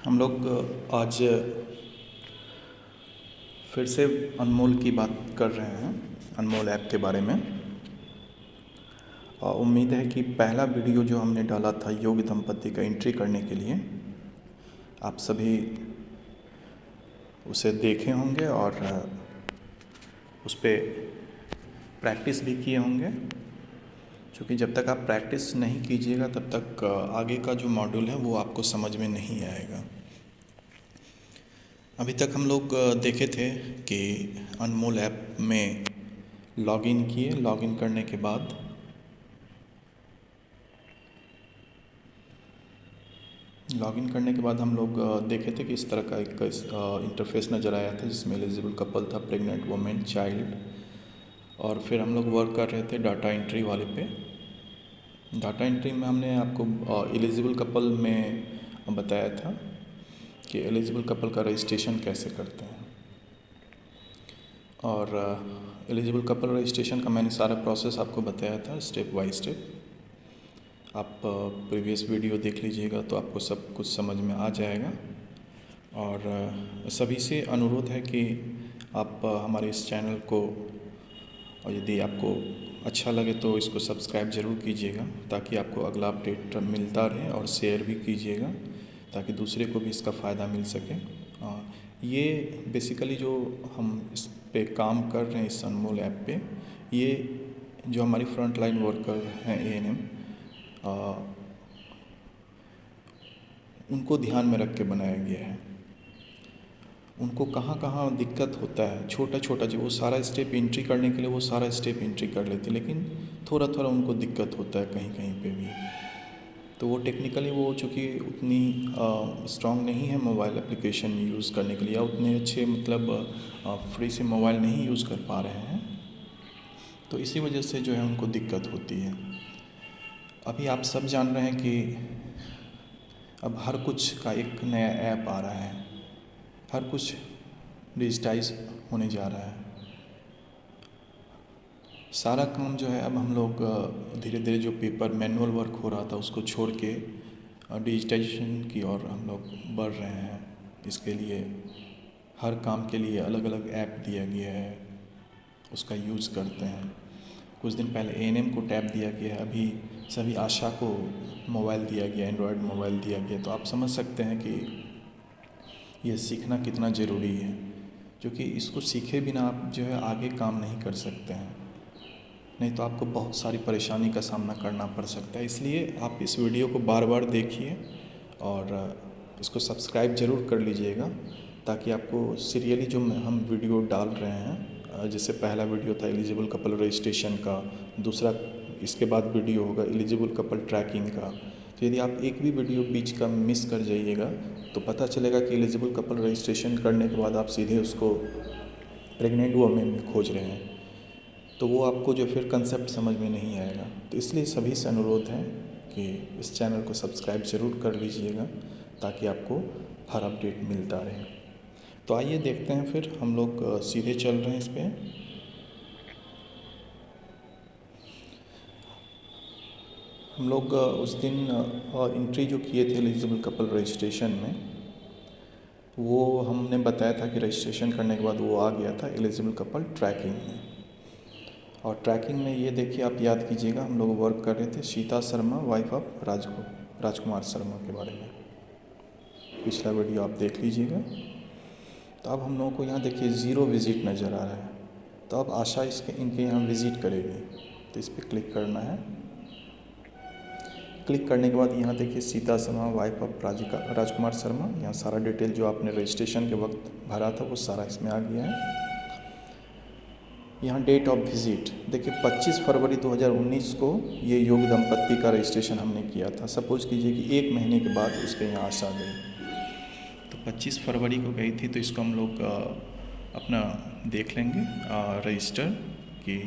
हम लोग आज फिर से अनमोल की बात कर रहे हैं, अनमोल ऐप के बारे में। उम्मीद है कि पहला वीडियो जो हमने डाला था योगी दंपति का एंट्री करने के लिए, आप सभी उसे देखे होंगे और उस पर प्रैक्टिस भी किए होंगे, क्योंकि जब तक आप प्रैक्टिस नहीं कीजिएगा तब तक आगे का जो मॉड्यूल है वो आपको समझ में नहीं आएगा। अभी तक हम लोग देखे थे कि अनमोल ऐप में लॉगिन किए, लॉगिन करने के बाद हम लोग देखे थे कि इस तरह का एक इंटरफेस नज़र आया था जिसमें एलिजिबल कपल था, प्रेग्नेंट वुमेन, चाइल्ड। और फिर हम लोग वर्क कर रहे थे डाटा एंट्री वाले पे। डाटा एंट्री में हमने आपको एलिजिबल कपल में बताया था कि एलिजिबल कपल का रजिस्ट्रेशन कैसे करते हैं, और एलिजिबल कपल रजिस्ट्रेशन का मैंने सारा प्रोसेस आपको बताया था स्टेप बाय स्टेप। आप प्रीवियस वीडियो देख लीजिएगा तो आपको सब कुछ समझ में आ जाएगा। और सभी से अनुरोध है कि आप हमारे इस चैनल को, और यदि आपको अच्छा लगे तो इसको सब्सक्राइब ज़रूर कीजिएगा ताकि आपको अगला अपडेट मिलता रहे, और शेयर भी कीजिएगा ताकि दूसरे को भी इसका फ़ायदा मिल सके। ये बेसिकली जो हम इस पे काम कर रहे हैं इस अनमोल ऐप पे, ये जो हमारी फ्रंट लाइन वर्कर हैं ANM, उनको ध्यान में रख के बनाया गया है। उनको कहाँ कहाँ दिक्कत होता है, छोटा छोटा जो वो सारा स्टेप एंट्री करने के लिए वो सारा स्टेप एंट्री कर लेते, लेकिन थोड़ा थोड़ा उनको दिक्कत होता है कहीं कहीं पे भी। तो वो टेक्निकली वो चूँकि उतनी स्ट्रॉन्ग नहीं है मोबाइल एप्लीकेशन यूज़ करने के लिए, या उतने अच्छे मतलब फ्री से मोबाइल नहीं यूज़ कर पा रहे हैं, तो इसी वजह से जो है उनको दिक्कत होती है। अभी आप सब जान रहे हैं कि अब हर कुछ का एक नया ऐप आ रहा है, हर कुछ डिजिटाइज होने जा रहा है। सारा काम जो है अब हम लोग धीरे धीरे जो पेपर मैनुअल वर्क हो रहा था उसको छोड़ के डिजिटाइजेशन की ओर हम लोग बढ़ रहे हैं। इसके लिए हर काम के लिए अलग अलग ऐप दिया गया है, उसका यूज़ करते हैं। कुछ दिन पहले ANM को टैब दिया गया है, अभी सभी आशा को मोबाइल दिया गया, एंड्रॉयड मोबाइल दिया गया। तो आप समझ सकते हैं कि यह सीखना कितना ज़रूरी है, क्योंकि इसको सीखे बिना आप जो है आगे काम नहीं कर सकते हैं, नहीं तो आपको बहुत सारी परेशानी का सामना करना पड़ सकता है। इसलिए आप इस वीडियो को बार बार देखिए और इसको सब्सक्राइब ज़रूर कर लीजिएगा ताकि आपको सीरियली जो हम वीडियो डाल रहे हैं, जैसे पहला वीडियो था एलिजिबल कपल रजिस्ट्रेशन का, दूसरा इसके बाद वीडियो होगा एलिजिबल कपल ट्रैकिंग का। तो यदि आप एक भी वीडियो बीच का मिस कर जाइएगा तो पता चलेगा कि एलिजिबल कपल रजिस्ट्रेशन करने के बाद आप सीधे उसको प्रेग्नेंट वुमेन खोज रहे हैं, तो वो आपको जो फिर कंसेप्ट समझ में नहीं आएगा। तो इसलिए सभी से अनुरोध है कि इस चैनल को सब्सक्राइब ज़रूर कर लीजिएगा ताकि आपको हर अपडेट मिलता रहे। तो आइए देखते हैं, फिर हम लोग सीधे चल रहे हैं इस पर। हम लोग उस दिन एंट्री जो किए थे एलिजिबल कपल रजिस्ट्रेशन में, वो हमने बताया था कि रजिस्ट्रेशन करने के बाद वो आ गया था एलिजिबल कपल ट्रैकिंग में। और ट्रैकिंग में ये देखिए, आप याद कीजिएगा, हम लोग वर्क कर रहे थे सीता शर्मा, वाइफ ऑफ राजकुमार शर्मा के बारे में। पिछला वीडियो आप देख लीजिएगा। तो अब हम लोगों को यहाँ देखिए 0 विज़िट नज़र आ रहा है। तो अब आशा इनके यहाँ विज़िट करेगी, तो इस पर क्लिक करना है। क्लिक करने के बाद यहाँ देखिए सीता शर्मा, वाइफ ऑफ राजकुमार शर्मा, यहाँ सारा डिटेल जो आपने रजिस्ट्रेशन के वक्त भरा था वो सारा इसमें आ गया है। यहाँ डेट ऑफ विज़िट देखिए 25 फरवरी 2019 को ये योगी दंपत्ति का रजिस्ट्रेशन हमने किया था। सपोज़ कीजिए कि 1 महीने के बाद उसके यहाँ आशा गई, तो 25 फरवरी को गई थी। तो इसको हम लोग अपना देख लेंगे रजिस्टर कि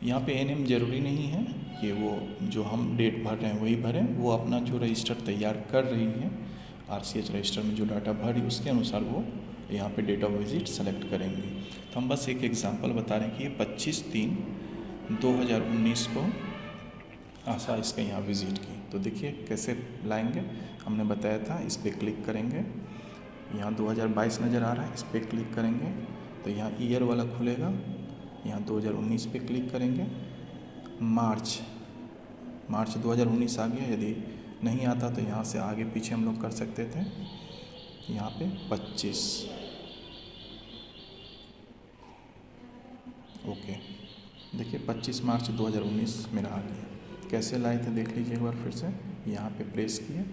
यहाँ पे ANM ज़रूरी नहीं है कि वो जो हम डेट भर रहे हैं वही भरें, वो अपना जो रजिस्टर तैयार कर रही है RCH रजिस्टर में जो डाटा भरी उसके अनुसार वो यहाँ पे डेट ऑफ विज़िट सेलेक्ट करेंगे। तो हम बस एक एग्जांपल बता रहे हैं कि 25/3/2019 को आशा इसके यहाँ विज़िट की। तो देखिए कैसे लाएंगे, हमने बताया था। इस पर क्लिक करेंगे, यहाँ 2022 नज़र आ रहा है, इस पर क्लिक करेंगे तो यहाँ ईयर वाला खुलेगा। यहाँ 2019 पे क्लिक करेंगे, मार्च 2019 आ गया। यदि नहीं आता तो यहाँ से आगे पीछे हम लोग कर सकते थे। यहाँ पे 25, ओके। देखिए 25 मार्च 2019 मेरा आ गया। कैसे लाए थे देख लीजिए एक बार फिर से। यहाँ पे प्रेस किए,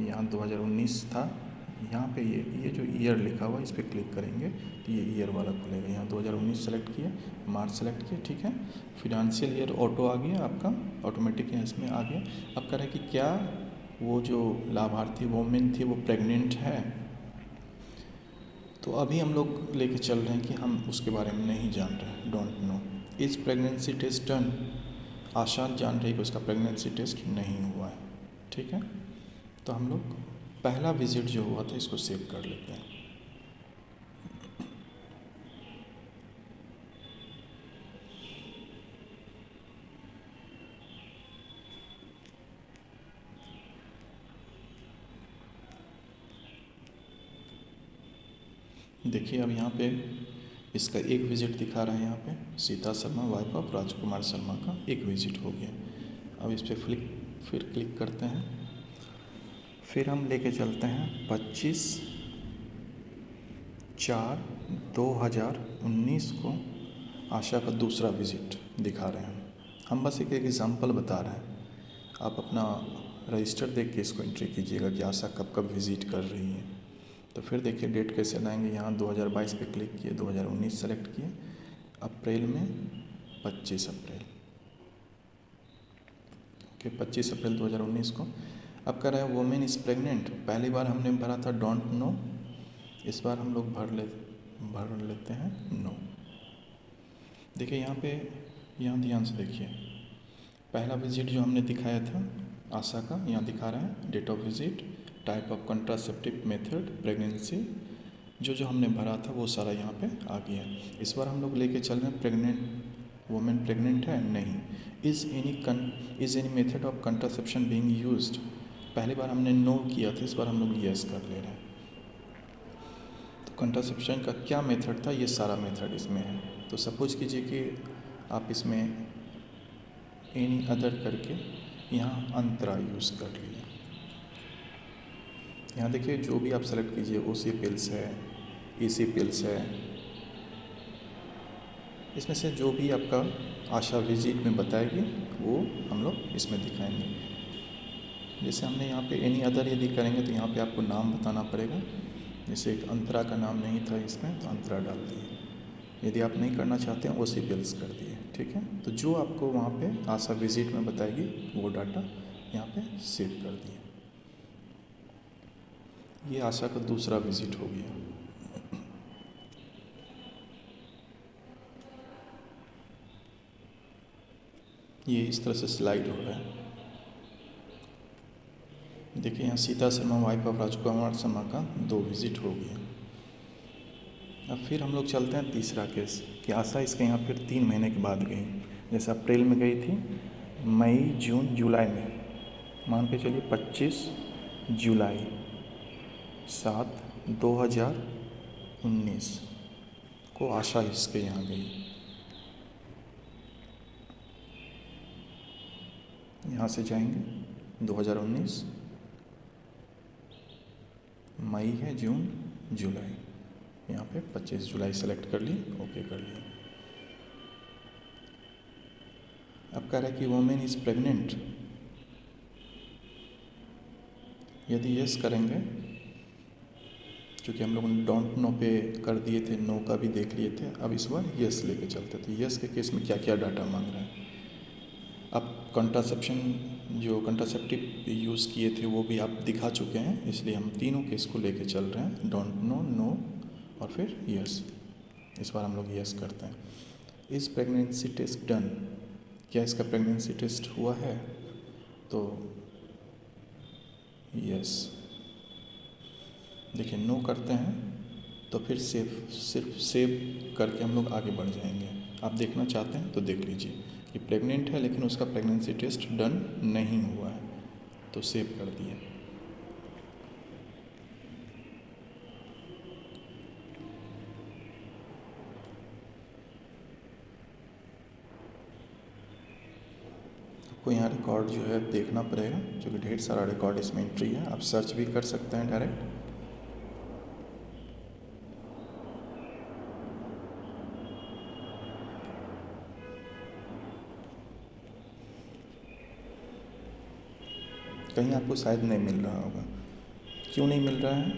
यहाँ 2019 था, यहाँ पे ये जो ईयर लिखा हुआ है इस पर क्लिक करेंगे तो ये ईयर वाला खुलेगा। यहाँ 2019 सेलेक्ट किए, मार्च सेलेक्ट किए, ठीक है। फिनेंशियल ईयर ऑटो आ गया आपका, ऑटोमेटिक इसमें आ गया। अब कह रहे कि क्या वो जो लाभार्थी वोमेन थी वो प्रेग्नेंट है, तो अभी हम लोग लेके चल रहे हैं कि हम उसके बारे में नहीं जान रहे, don't know. Is pregnancy test done, Asha जान रही कि उसका प्रेगनेंसी टेस्ट नहीं हुआ है, ठीक है। तो हम लोग पहला विजिट जो हुआ था इसको सेव कर लेते हैं। देखिए अब यहाँ पे इसका एक विज़िट दिखा रहा है। यहाँ पे सीता शर्मा वाइफ ऑफ राजकुमार शर्मा का एक विज़िट हो गया। अब इस पर फिर क्लिक करते हैं, फिर हम लेके चलते हैं 25/4/2019 को आशा का दूसरा विज़िट दिखा रहे हैं। हम बस एक एग्ज़ाम्पल बता रहे हैं, आप अपना रजिस्टर देख के इसको एंट्री कीजिएगा कि आशा कब कब विज़िट कर रही है। तो फिर देखिए डेट कैसे लाएंगे। यहाँ 2022 पे क्लिक किए, 2019 सेलेक्ट किए, अप्रैल में 25 अप्रैल, ओके 25 अप्रैल 2019 को। अब कह रहा है वोमेन इज़ प्रेग्नेंट। पहली बार हमने भरा था डोंट नो, इस बार हम लोग भर लेते हैं नो। देखिए यहाँ पे, यहाँ ध्यान से देखिए, पहला विजिट जो हमने दिखाया था आशा का, यहाँ दिखा रहा है date of visit, type of contraceptive method, pregnancy, जो हमने भरा था वो सारा यहाँ पे आ गया। इस बार हम लोग लेके चल रहे हैं प्रेग्नेंट वुमेन प्रेग्नेंट है नहीं। Is any method of contraception being used. पहली बार हमने नो किया था, इस बार हम लोग यस कर ले रहे हैं। तो कंट्रासेप्शन का क्या मेथड था, ये सारा मेथड इसमें है। तो सपोज कीजिए कि आप इसमें एनी अदर करके यहाँ अंतरा यूज़ कर लिए। यहाँ देखिए जो भी आप सेलेक्ट कीजिए, ओसी पिल्स है, ईसी पिल्स है, इसमें से जो भी आपका आशा विजिट में बताएगी वो हम लोग इसमें दिखाएंगे। जैसे हमने यहाँ पे एनी अदर यदि करेंगे तो यहाँ पे आपको नाम बताना पड़ेगा। जैसे एक अंतरा का नाम नहीं था इसमें तो अंतरा डाल दिए। यदि आप नहीं करना चाहते हैं ओसी पिल्स कर दिए, ठीक है। तो जो आपको वहाँ पे आशा विजिट में बताएगी वो डाटा यहाँ पे सेव कर दिए। ये आशा का दूसरा विजिट हो गया। ये इस तरह से स्लाइड हो रहा है। देखिए यहाँ सीता शर्मा वाइफ ऑफ राजकुमार शर्मा का 2 विजिट हो गया। अब फिर हम लोग चलते हैं तीसरा केस कि आशा इसके यहाँ फिर 3 महीने के बाद गई। जैसे अप्रैल में गई थी, मई जून जुलाई में, मान के चलिए 25 जुलाई 7/2019 को आशा इसके यहाँ गई। यहाँ से जाएंगे 2019, मई है, जून जुलाई, यहाँ पे 25 जुलाई सेलेक्ट कर ली, ओके कर लिया। अब कह रहा है कि वोमेन इज़ प्रेग्नेंट। यदि यस करेंगे, क्योंकि हम लोग डोंट नो पे कर दिए थे, नो का भी देख लिए थे, अब इस बार यस लेके चलते थे। यस के केस में क्या क्या डाटा मांग रहे हैं। अब कंट्रासेप्शन जो कंट्रासेप्टिव यूज़ किए थे वो भी आप दिखा चुके हैं, इसलिए हम तीनों केस को लेके चल रहे हैं, डोंट नो, नो और फिर यस। इस बार हम लोग यस करते हैं। इज़ प्रेगनेंसी टेस्ट डन, क्या इसका प्रेगनेंसी टेस्ट हुआ है, तो यस। देखिए नो करते हैं तो फिर सिर्फ सेव करके हम लोग आगे बढ़ जाएंगे। आप देखना चाहते हैं तो देख लीजिए कि प्रेग्नेंट है लेकिन उसका प्रेगनेंसी टेस्ट डन नहीं हुआ है। तो सेव कर दिए। आपको यहाँ रिकॉर्ड जो है देखना पड़ेगा, क्योंकि ढेर सारा रिकॉर्ड इसमें एंट्री है। आप सर्च भी कर सकते हैं डायरेक्ट। कहीं आपको शायद नहीं मिल रहा होगा। क्यों नहीं मिल रहा है,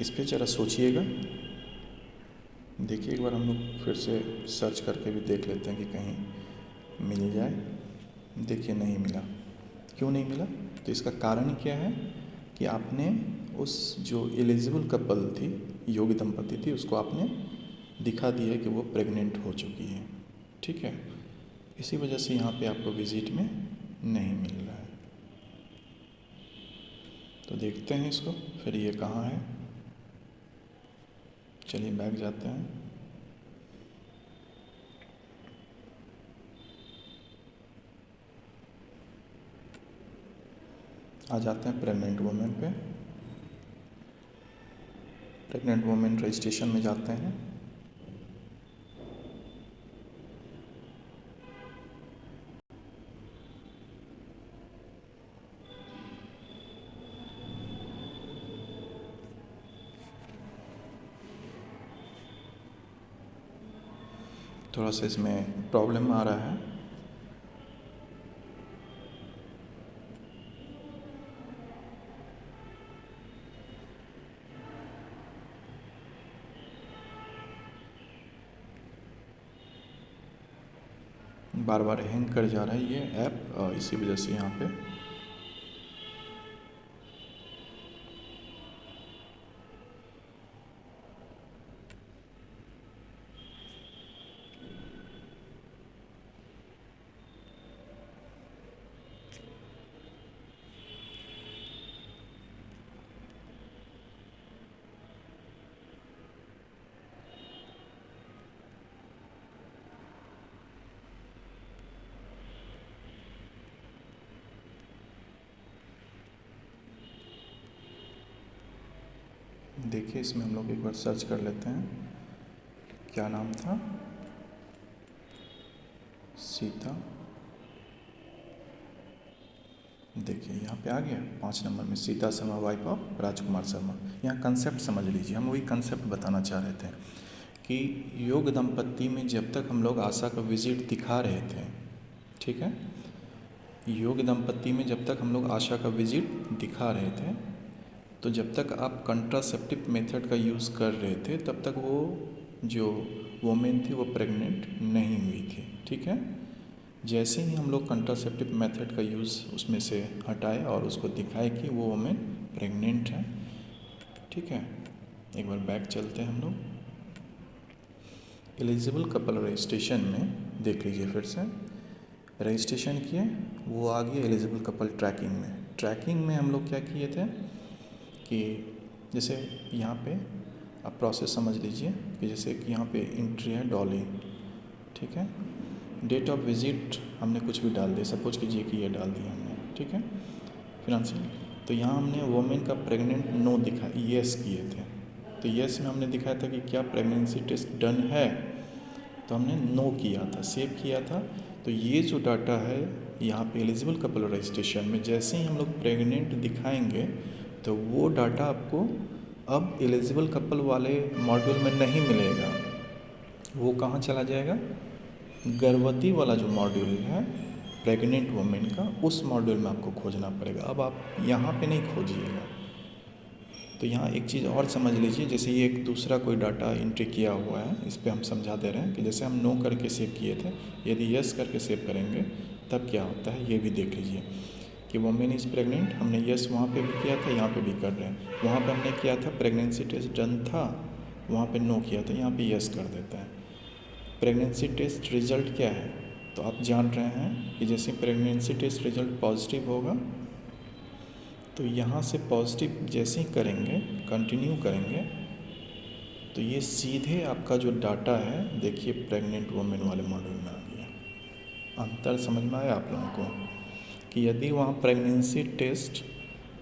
इस पर ज़रा सोचिएगा। देखिए एक बार हम लोग फिर से सर्च करके भी देख लेते हैं कि कहीं मिल जाए। देखिए नहीं मिला। क्यों नहीं मिला, तो इसका कारण क्या है कि आपने उस जो एलिजिबल कपल थी, योग्य दंपति थी, उसको आपने दिखा दिया कि वो प्रेग्नेंट हो चुकी है। ठीक है, इसी वजह से यहाँ पे आपको विजिट में नहीं मिल रहा है। तो देखते हैं इसको फिर, ये कहाँ है। चलिए बैक जाते हैं। आ जाते हैं प्रेग्नेंट वुमेन पे। प्रेग्नेंट वुमेन रजिस्ट्रेशन में जाते हैं। थोड़ा सा इसमें प्रॉब्लम आ रहा है। बार बार हैंग कर जा रहा है ये ऐप, इसी वजह से यहाँ पे देखिए इसमें हम लोग एक बार सर्च कर लेते हैं। क्या नाम था, सीता। देखिए यहाँ पे आ गया 5 नंबर में, सीता शर्मा वाइफ ऑफ राजकुमार शर्मा। यहाँ कंसेप्ट समझ लीजिए, हम वही कंसेप्ट बताना चाह रहे थे कि योग दंपत्ति में जब तक हम लोग आशा का विजिट दिखा रहे थे, ठीक है, योग दंपत्ति में जब तक हम लोग आशा का विजिट दिखा रहे थे, तो जब तक आप कंट्रासेप्टिव मेथड का यूज़ कर रहे थे तब तक वो जो वोमेन थी वो प्रेग्नेंट नहीं हुई थी। ठीक है, जैसे ही हम लोग कंट्रासेप्टिव मेथड का यूज़ उसमें से हटाए और उसको दिखाए कि वो वोमेन प्रेग्नेंट है। ठीक है, एक बार बैक चलते हैं हम लोग। एलिजिबल कपल रजिस्ट्रेशन में देख लीजिए फिर से, रजिस्ट्रेशन किए, वो आ गया एलिजिबल कपल ट्रैकिंग में। ट्रैकिंग में हम लोग क्या किए थे कि जैसे यहाँ पे आप प्रोसेस समझ लीजिए कि जैसे कि यहाँ पे एंट्री है डॉली, ठीक है, डेट ऑफ विजिट हमने कुछ भी डाल दिया, सपोज कीजिए कि ये डाल दिया हमने, ठीक है, फिनांशियल। तो यहाँ हमने वोमेन का प्रेग्नेंट नो दिखा, येस किए थे। तो येस में हमने दिखाया था कि क्या प्रेगनेंसी टेस्ट डन है, तो हमने नो किया था, सेव किया था। तो ये जो डाटा है यहाँ पे एलिजिबल कपल रजिस्ट्रेशन में, जैसे ही हम लोग प्रेग्नेंट दिखाएंगे तो वो डाटा आपको अब एलिजिबल कपल वाले मॉड्यूल में नहीं मिलेगा। वो कहाँ चला जाएगा, गर्भवती वाला जो मॉड्यूल है प्रेग्नेंट वुमेन का, उस मॉड्यूल में आपको खोजना पड़ेगा। अब आप यहाँ पे नहीं खोजिएगा। तो यहाँ एक चीज़ और समझ लीजिए, जैसे ये एक दूसरा कोई डाटा एंट्री किया हुआ है, इस पर हम समझा दे रहे हैं कि जैसे हम नो करके सेव किए थे, यदि यस करके सेव करेंगे तब क्या होता है, ये भी देख लीजिए कि वुमेन इज़ प्रेग्नेंट। हमने यस वहाँ पे भी किया था, यहाँ पे भी कर रहे हैं। वहाँ पे हमने किया था प्रेगनेंसी टेस्ट डन था, वहाँ पे नो किया था, यहाँ पे यस कर देता है। प्रेगनेंसी टेस्ट रिजल्ट क्या है, तो आप जान रहे हैं कि जैसे प्रेगनेंसी टेस्ट रिजल्ट पॉजिटिव होगा तो यहाँ से पॉजिटिव जैसे ही करेंगे, कंटिन्यू करेंगे, तो ये सीधे आपका जो डाटा है देखिए प्रेग्नेंट वुमेन वाले मॉड्यूल में आ गया। अंतर समझ में आया आप लोगों को। कि यदि वहाँ प्रेगनेंसी टेस्ट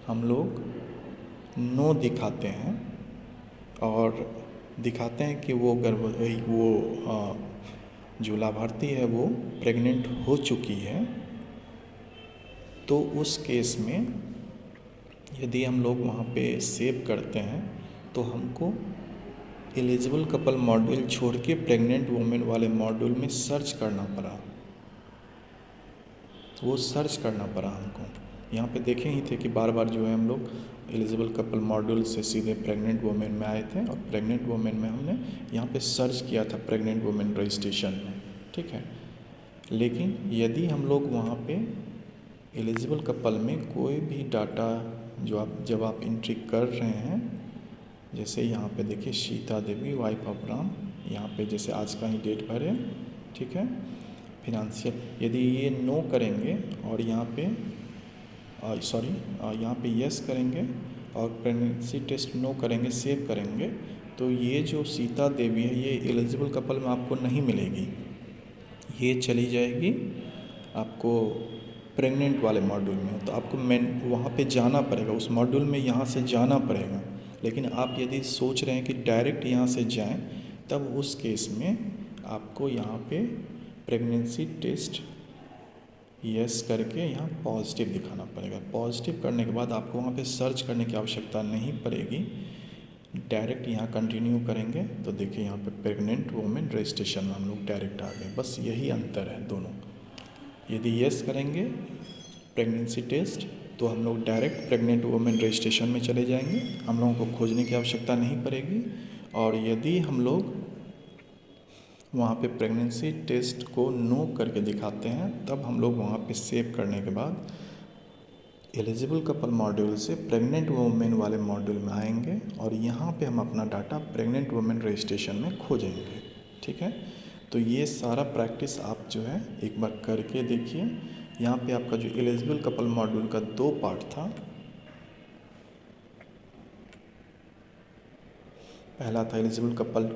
हम लोग नो दिखाते हैं और दिखाते हैं कि वो जो लाभार्थी है वो प्रेग्नेंट हो चुकी है, तो उस केस में यदि हम लोग वहाँ पे सेव करते हैं तो हमको एलिजिबल कपल मॉड्यूल छोड़ के प्रेग्नेंट वुमेन वाले मॉड्यूल में सर्च करना पड़ा। वो सर्च करना पड़ा हमको। यहाँ पे देखे ही थे कि बार बार जो है हम लोग एलिजिबल कपल मॉड्यूल से सीधे प्रेग्नेंट वुमेन में आए थे और प्रेग्नेंट वुमेन में हमने यहाँ पे सर्च किया था प्रेग्नेंट वुमेन रजिस्ट्रेशन में, ठीक है। लेकिन यदि हम लोग वहाँ पे एलिजिबल कपल में कोई भी डाटा जब आप एंट्री कर रहे हैं, जैसे यहाँ पे देखिए सीता देवी वाइफ ऑफ राम, यहाँ पे जैसे आज का ही डेट भरे, ठीक है। फिनांशियल यदि ये नो करेंगे और यहाँ पे यहाँ पे यस करेंगे और प्रेगनेंसी टेस्ट नो करेंगे, सेव करेंगे, तो ये जो सीता देवी है ये एलिजिबल कपल में आपको नहीं मिलेगी, ये चली जाएगी आपको प्रेग्नेंट वाले मॉड्यूल में। तो आपको वहाँ पे जाना पड़ेगा, उस मॉड्यूल में यहाँ से जाना पड़ेगा। लेकिन आप यदि सोच रहे हैं कि डायरेक्ट यहाँ से जाएं, तब उस केस में आपको यहाँ पे प्रेगनेंसी टेस्ट यस करके यहाँ पॉजिटिव दिखाना पड़ेगा। पॉजिटिव करने के बाद आपको वहाँ पे सर्च करने की आवश्यकता नहीं पड़ेगी, डायरेक्ट यहाँ कंटिन्यू करेंगे तो देखिए यहाँ पे प्रेग्नेंट वुमेन रजिस्ट्रेशन में हम लोग डायरेक्ट आ गए। बस यही अंतर है दोनों। यदि यस करेंगे प्रेगनेंसी टेस्ट तो हम लोग डायरेक्ट प्रेग्नेंट वुमेन रजिस्ट्रेशन में चले जाएंगे, हम लोगों को खोजने की आवश्यकता नहीं पड़ेगी। और यदि हम लोग वहाँ पे प्रेगनेंसी टेस्ट को नो करके दिखाते हैं, तब हम लोग वहाँ पे सेव करने के बाद एलिजिबल कपल मॉड्यूल से प्रेग्नेंट वुमेन वाले मॉड्यूल में आएंगे और यहाँ पे हम अपना डाटा प्रेग्नेंट वुमेन रजिस्ट्रेशन में खोजेंगे, ठीक है। तो ये सारा प्रैक्टिस आप जो है एक बार करके देखिए। यहाँ पे आपका जो एलिजिबल कपल मॉड्यूल का 2 पार्ट था, पहला था eligible couple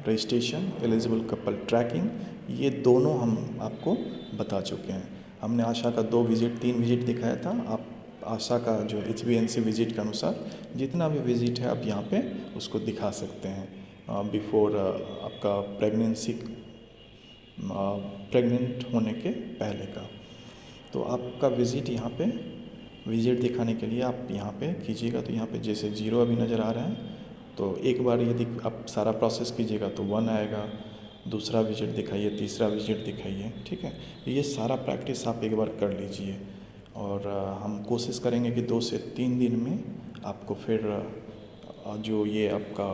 registration, eligible couple tracking, ये दोनों हम आपको बता चुके हैं। हमने आशा का 3 विजिट दिखाया था। आप आशा का जो HbA1c विजिट के अनुसार जितना भी विजिट है आप यहाँ पे उसको दिखा सकते हैं बिफोर आपका प्रेग्नेंट होने के पहले का। तो आपका विजिट यहाँ पे विजिट दिखाने के लिए आप यहाँ पे कीजिएगा। तो यहाँ पे जैसे 0 अभी नज़र आ रहा है, तो एक बार यदि आप सारा प्रोसेस कीजिएगा तो 1 आएगा, दूसरा विजिट दिखाइए, तीसरा विजिट दिखाइए, ठीक है। ये सारा प्रैक्टिस आप एक बार कर लीजिए और हम कोशिश करेंगे कि 2 से 3 दिन में आपको फिर जो ये आपका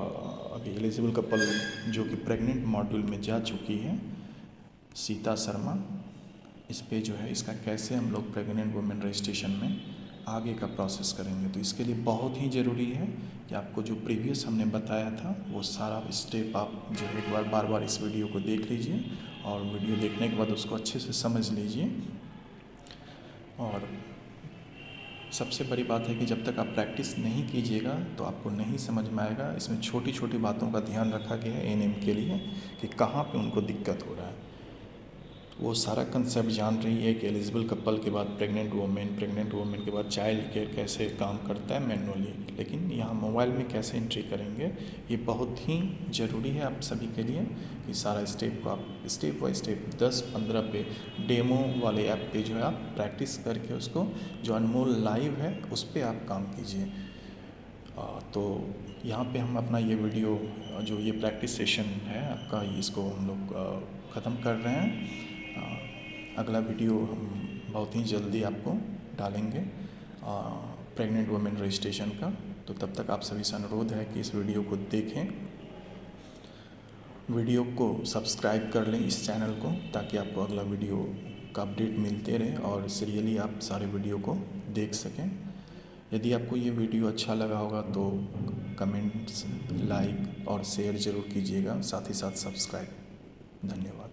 अभी एलिजिबल कपल जो कि प्रेग्नेंट मॉड्यूल में जा चुकी है सीता शर्मा, इस पे जो है इसका कैसे हम लोग प्रेग्नेंट वुमेन रजिस्ट्रेशन में आगे का प्रोसेस करेंगे। तो इसके लिए बहुत ही ज़रूरी है कि आपको जो प्रीवियस हमने बताया था वो सारा स्टेप आप जो है एक बार इस वीडियो को देख लीजिए और वीडियो देखने के बाद उसको अच्छे से समझ लीजिए। और सबसे बड़ी बात है कि जब तक आप प्रैक्टिस नहीं कीजिएगा तो आपको नहीं समझ में आएगा। इसमें छोटी छोटी बातों का ध्यान रखा गया है ANM के लिए कि कहाँ पे उनको दिक्कत हो रहा है। वो सारा कंसेप्ट जान रही है कि एलिजिबल कपल के बाद प्रेग्नेंट वुमेन के बाद चाइल्ड केयर कैसे काम करता है मैनुअली, लेकिन यहाँ मोबाइल में कैसे एंट्री करेंगे ये बहुत ही ज़रूरी है आप सभी के लिए कि सारा स्टेप को आप स्टेप बाय स्टेप 10-15 पे डेमो वाले ऐप पे जो है आप प्रैक्टिस करके उसको जो अनमोल लाइव है उस पर आप काम कीजिए। तो यहाँ पे हम अपना ये वीडियो जो ये प्रैक्टिस सेशन है आपका इसको हम लोग ख़त्म कर रहे हैं। अगला वीडियो हम बहुत ही जल्दी आपको डालेंगे प्रेग्नेंट वुमेन रजिस्ट्रेशन का। तो तब तक आप सभी से अनुरोध है कि इस वीडियो को देखें, वीडियो को सब्सक्राइब कर लें इस चैनल को, ताकि आपको अगला वीडियो का अपडेट मिलते रहे और सीरियली आप सारे वीडियो को देख सकें। यदि आपको ये वीडियो अच्छा लगा होगा तो कमेंट्स, लाइक और शेयर ज़रूर कीजिएगा, साथ ही साथ सब्सक्राइब। धन्यवाद।